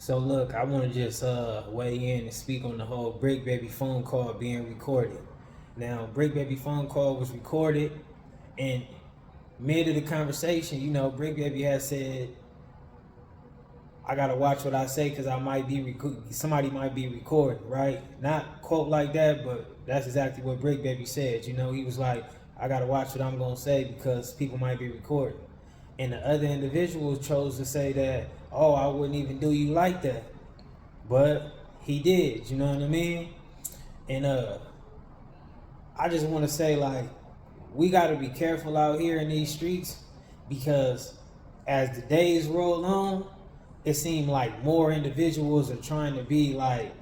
So look, I want to just weigh in and speak on the whole Bricc Baby phone call being recorded. Now, Bricc Baby phone call was recorded, and mid of the conversation, Bricc Baby has said, "I gotta watch what I say because I might be somebody might be recording, right?" Not quote like that, but that's exactly what Bricc Baby said. He was like, "I gotta watch what I'm gonna say because people might be recording." And the other individuals chose to say that, "Oh, I wouldn't even do you like that," but he did. You know what I mean? And I just want to say, like, we got to be careful out here in these streets because as the days roll on, it seems like more individuals are trying to be like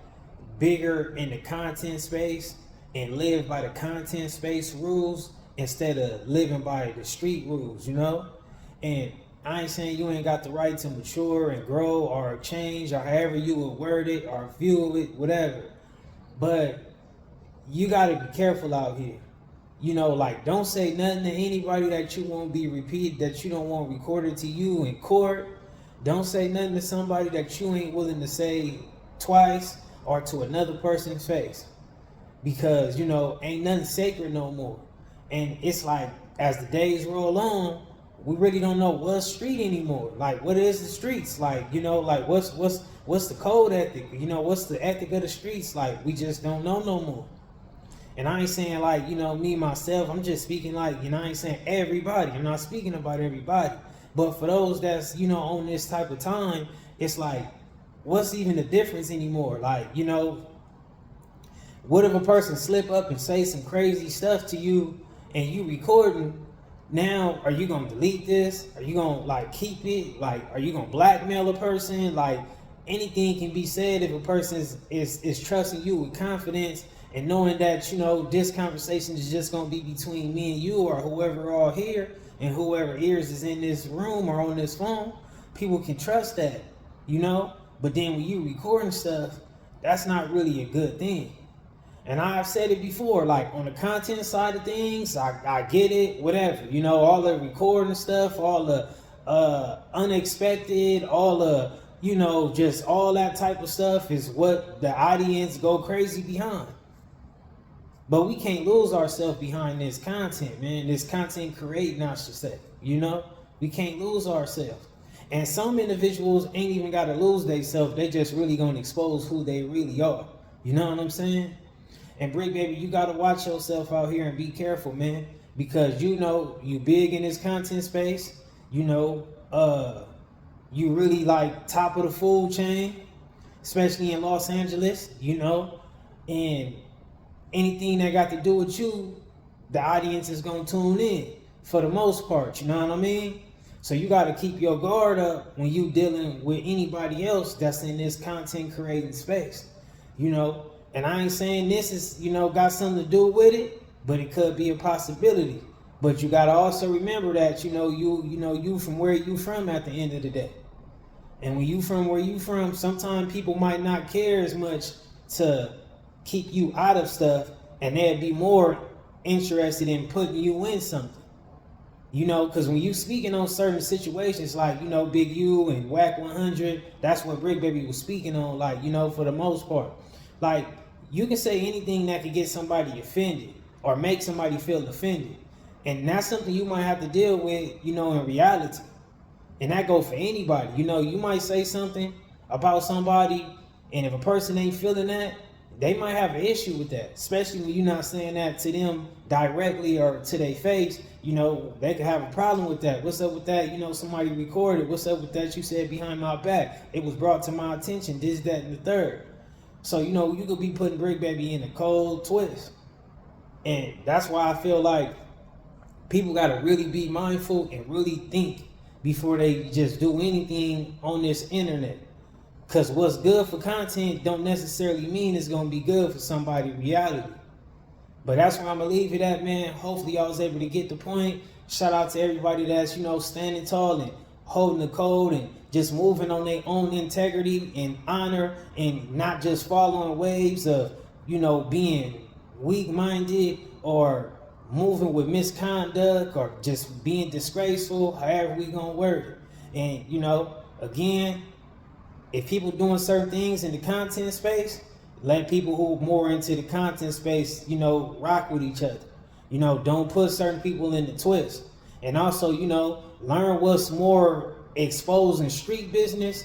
bigger in the content space and live by the content space rules instead of living by the street rules. And I ain't saying you ain't got the right to mature and grow or change or however you would word it or view it, whatever. But you got to be careful out here. Like, don't say nothing to anybody that you won't be repeated, that you don't want recorded to you in court. Don't say nothing to somebody that you ain't willing to say twice or to another person's face. Because, ain't nothing sacred no more. And it's like, as the days roll on, we really don't know what's street anymore. Like, what is the streets? Like, like what's the code ethic? What's the ethic of the streets? Like, we just don't know no more. And I ain't saying like, me, myself, I'm just speaking like, I ain't saying everybody. I'm not speaking about everybody. But for those that's, on this type of time, it's like, what's even the difference anymore? Like, what if a person slip up and say some crazy stuff to you and you recording? Now, are you going to delete this? Are you going to like keep it? Like, are you going to blackmail a person? Like, anything can be said if a person is trusting you with confidence and knowing that, this conversation is just going to be between me and you or whoever all here and whoever ears is in this room or on this phone. People can trust that, But then when you recording stuff, that's not really a good thing. And I've said it before, like on the content side of things, I get it, whatever. All the recording stuff, all the unexpected, all the, just all that type of stuff is what the audience go crazy behind. But we can't lose ourselves behind this content, man. This content creating, I should say. We can't lose ourselves. And some individuals ain't even got to lose themselves. They just really going to expose who they really are. You know what I'm saying? And Bricc Baby, you got to watch yourself out here and be careful, man. Because you big in this content space. You really like top of the food chain, especially in Los Angeles, and anything that got to do with you, the audience is going to tune in for the most part, you know what I mean? So you got to keep your guard up when you dealing with anybody else that's in this content creating space, And I ain't saying this is, got something to do with it, but it could be a possibility. But you got to also remember that, you from where you from at the end of the day. And when you from where you from, sometimes people might not care as much to keep you out of stuff, and they'd be more interested in putting you in something. Because when you speaking on certain situations like, Big U and Whack 100, that's what Bricc Baby was speaking on, like, for the most part. Like, you can say anything that could get somebody offended or make somebody feel offended. And that's something you might have to deal with, in reality. And that goes for anybody. You might say something about somebody, and if a person ain't feeling that, they might have an issue with that, especially when you're not saying that to them directly or to their face. They could have a problem with that. What's up with that? Somebody recorded. What's up with that you said behind my back? It was brought to my attention, this, that, and the third. So, you could be putting Bricc Baby in a cold twist. And that's why I feel like people got to really be mindful and really think before they just do anything on this internet. Because what's good for content don't necessarily mean it's going to be good for somebody's reality. But that's where I'm going to leave it at, man. Hopefully y'all was able to get the point. Shout out to everybody that's, standing tall and holding the code and just moving on their own integrity and honor and not just following waves of, being weak-minded or moving with misconduct or just being disgraceful, however we going to word it. And, again, if people doing certain things in the content space, let people who are more into the content space, you know, rock with each other. You know, don't put certain people in the twist. And also, you know, learn what's more exposing street business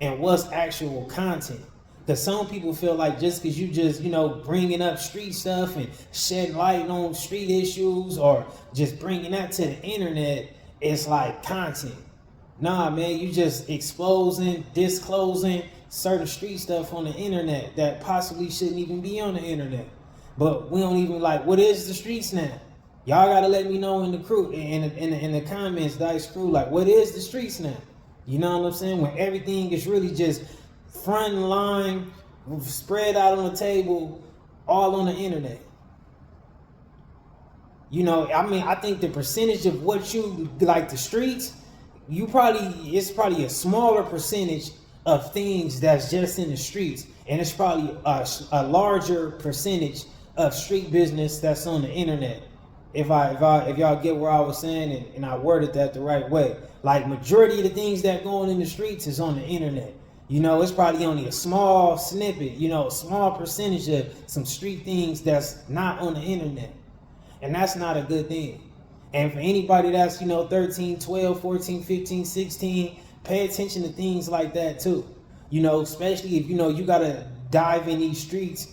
and what's actual content. Because some people feel like just because you just, you know, bringing up street stuff and shedding light on street issues or just bringing that to the internet, it's like content. Nah, man, you just exposing, disclosing certain street stuff on the internet that possibly shouldn't even be on the internet. But we don't even like, what is the streets now? Y'all gotta let me know in the crew, in the comments, Dice Crew, like, what is the streets now? You know what I'm saying? When everything is really just front line, spread out on the table, all on the internet. You know, I mean, I think the percentage of what you like the streets, it's probably a smaller percentage of things that's just in the streets, and it's probably a larger percentage of street business that's on the internet. If y'all get where I was saying, and I worded that the right way, like majority of the things that go on in the streets is on the internet. You know, it's probably only a small snippet, you know, a small percentage of some street things that's not on the internet. And that's not a good thing. And for anybody that's, you know, 13, 12, 14, 15, 16, pay attention to things like that too. You know, especially if, you know, you got to dive in these streets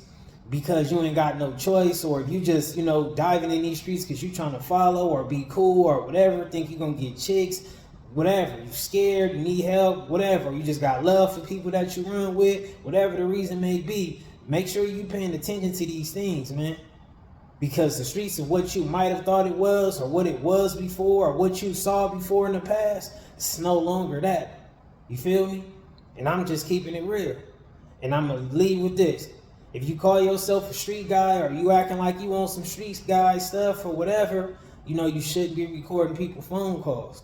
because you ain't got no choice, or if you just, you know, diving in these streets because you trying to follow or be cool or whatever, think you're going to get chicks, whatever, you scared, you need help, whatever, you just got love for people that you run with, whatever the reason may be, make sure you paying attention to these things, man. Because the streets of what you might have thought it was, or what it was before, or what you saw before in the past, it's no longer that. You feel me? And I'm just keeping it real. And I'm going to leave with this. If you call yourself a street guy, or you acting like you on some street guy stuff or whatever, you know, you shouldn't be recording people's phone calls.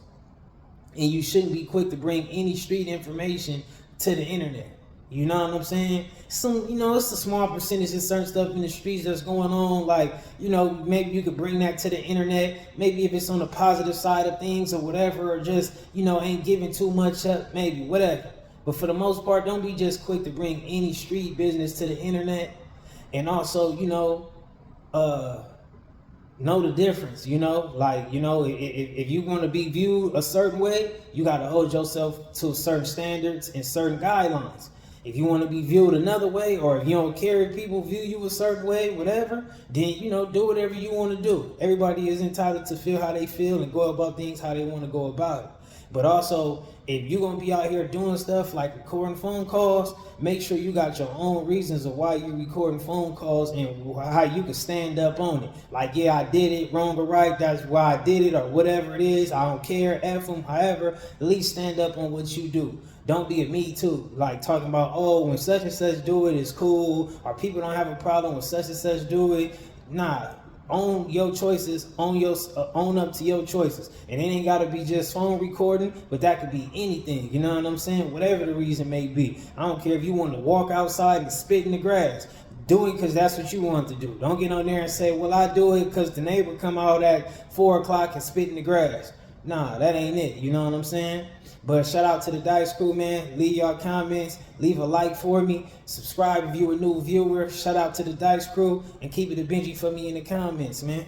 And you shouldn't be quick to bring any street information to the internet. You know what I'm saying? You know, it's a small percentage of certain stuff in the streets that's going on. Like, you know, maybe you could bring that to the internet. Maybe if it's on the positive side of things or whatever, or just, you know, ain't giving too much up, maybe, whatever. But for the most part, don't be just quick to bring any street business to the internet. And also, you know the difference, you know, like, you know, if you're going to be viewed a certain way, you got to hold yourself to certain standards and certain guidelines. If you want to be viewed another way, or if you don't care if people view you a certain way, whatever, then, you know, do whatever you want to do. Everybody is entitled to feel how they feel and go about things how they want to go about it. But also, if you're going to be out here doing stuff like recording phone calls, make sure you got your own reasons of why you're recording phone calls and how you can stand up on it. Like, yeah, I did it, wrong or right, that's why I did it, or whatever it is. I don't care, F them, however, at least stand up on what you do. Don't be a me too, like talking about, oh, when such and such do it, it's cool, or people don't have a problem when such and such do it. Nah. Own your choices, own up to your choices. And it ain't gotta be just phone recording, but that could be anything, you know what I'm saying? Whatever the reason may be. I don't care if you want to walk outside and spit in the grass. Do it because that's what you want to do. Don't get on there and say, well, I do it because the neighbor come out at 4 o'clock and spit in the grass. Nah, that ain't it, you know what I'm saying? But shout out to the Dice Crew, man. Leave y'all comments. Leave a like for me. Subscribe if you're a new viewer. Shout out to the Dice Crew. And keep it a Benji for me in the comments, man.